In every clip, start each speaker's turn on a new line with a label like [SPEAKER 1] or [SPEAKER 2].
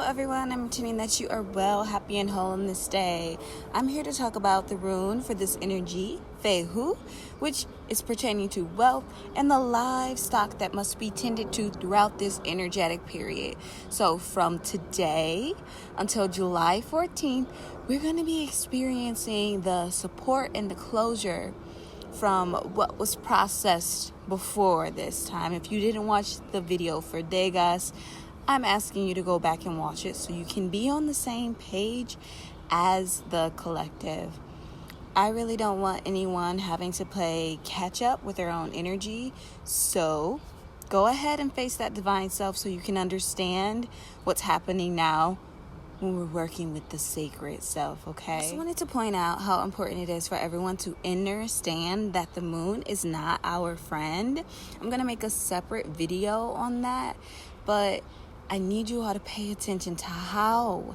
[SPEAKER 1] everyone. I'm assuming that you are well, happy, and whole on this day. I'm here to talk about the rune for this energy, Fehu, which is pertaining to wealth and the livestock that must be tended to throughout this energetic period. So from today until July 14th, we're going to be experiencing the support and the closure from what was processed before this time. If you didn't watch the video for Degas, I'm asking you to go back and watch it so you can be on the same page as the collective. I really don't want anyone having to play catch up with their own energy. So go ahead and face that divine self so you can understand what's happening now when we're working with the sacred self, okay? I just wanted to point out how important it is for everyone to understand that the moon is not our friend. I'm going to make a separate video on that, but I need you all to pay attention to how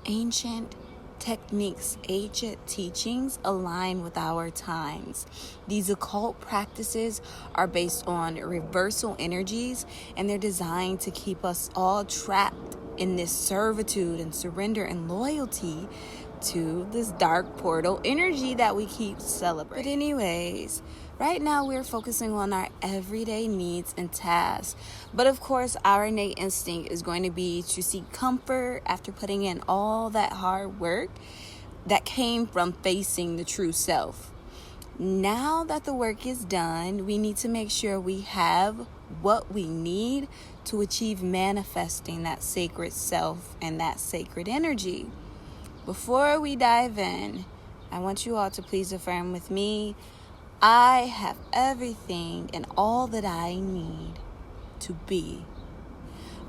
[SPEAKER 1] ancient techniques, ancient teachings align with our times. These occult practices are based on reversal energies, and they're designed to keep us all trapped in this servitude and surrender and loyalty to this dark portal energy that we keep celebrating. But anyways, right now we're focusing on our everyday needs and tasks. But of course, our innate instinct is going to be to seek comfort after putting in all that hard work that came from facing the true self. Now that the work is done, we need to make sure we have what we need to achieve manifesting that sacred self and that sacred energy. Before we dive in, I want you all to please affirm with me, I have everything and all that I need to be.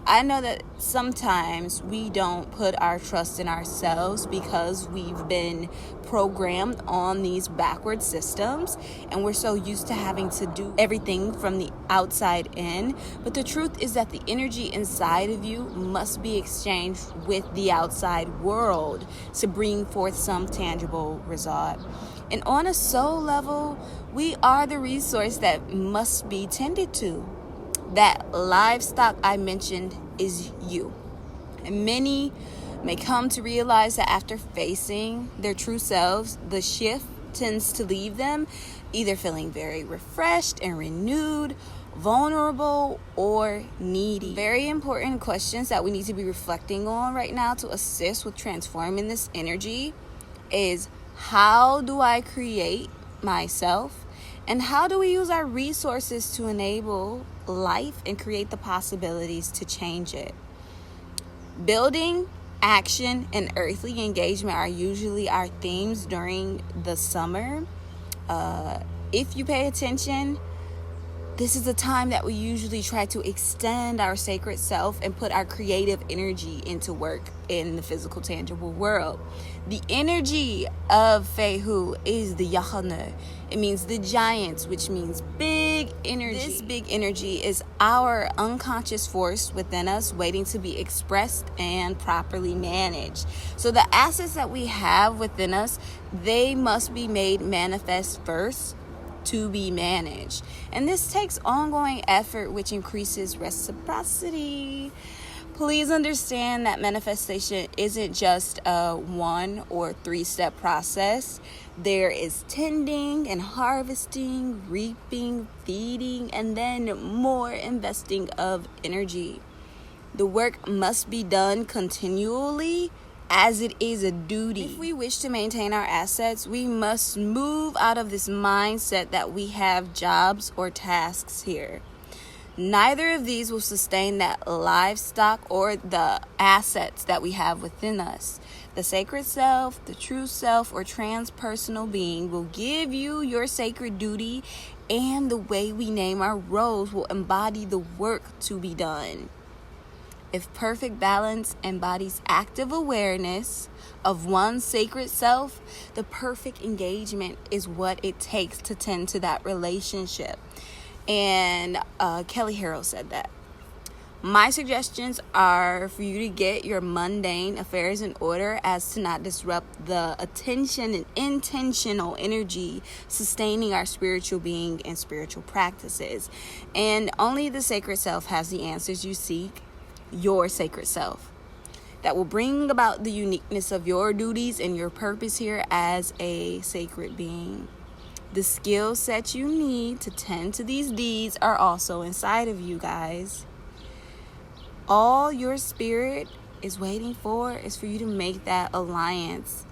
[SPEAKER 1] I know that sometimes we don't put our trust in ourselves because we've been programmed on these backward systems and we're so used to having to do everything from the outside in. But the truth is that the energy inside of you must be exchanged with the outside world to bring forth some tangible result. And on a soul level, we are the resource that must be tended to. That livestock I mentioned is you. And many may come to realize that after facing their true selves, the shift tends to leave them either feeling very refreshed and renewed, vulnerable, or needy. Very important questions that we need to be reflecting on right now to assist with transforming this energy is, how do I create myself? And how do we use our resources to enable life and create the possibilities to change it? Building, action, and earthly engagement are usually our themes during the summer. If you pay attention, this is a time that we usually try to extend our sacred self and put our creative energy into work in the physical, tangible world. The energy of Fehu is the Yahane. It means the giants, which means big energy. This big energy is our unconscious force within us waiting to be expressed and properly managed. So the assets that we have within us, they must be made manifest first to be managed. And this takes ongoing effort, which increases reciprocity. Please understand that manifestation isn't just a 1 or 3 step process. There is tending and harvesting, reaping, feeding, and then more investing of energy. The work must be done continually, as it is a duty. If we wish to maintain our assets, we must move out of this mindset that we have jobs or tasks here. Neither of these will sustain that livestock or the assets that we have within us. The sacred self, the true self, or transpersonal being will give you your sacred duty, and the way we name our roles will embody the work to be done. If perfect balance embodies active awareness of one's sacred self, the perfect engagement is what it takes to tend to that relationship. And Kelly Harrell said that. My suggestions are for you to get your mundane affairs in order as to not disrupt the attention and intentional energy sustaining our spiritual being and spiritual practices. And only the sacred self has the answers you seek, your sacred self. that will bring about the uniqueness of your duties and your purpose here as a sacred being. The skill set you need to tend to these deeds are also inside of you, guys. All your spirit is waiting for is for you to make that alliance.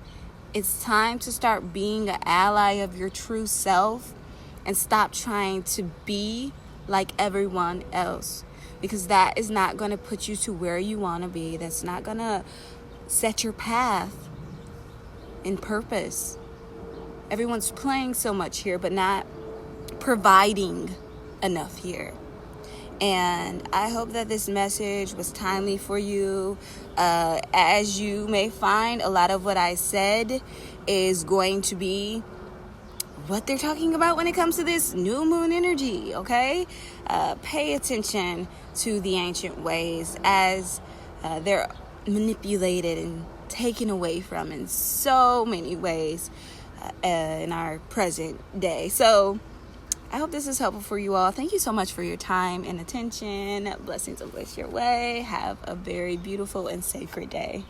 [SPEAKER 1] It's time to start being an ally of your true self and stop trying to be like everyone else, because that is not going to put you to where you want to be. That's not going to set your path in purpose. Everyone's playing so much here, but not providing enough here. And I hope that this message was timely for you. As you may find, a lot of what I said is going to be what they're talking about when it comes to this new moon energy, okay? Pay attention to the ancient ways as they're manipulated and taken away from in so many ways in our present day. So I hope this is helpful for you all. Thank you so much for your time and attention. Blessings and bliss your way. Have a very beautiful and sacred day.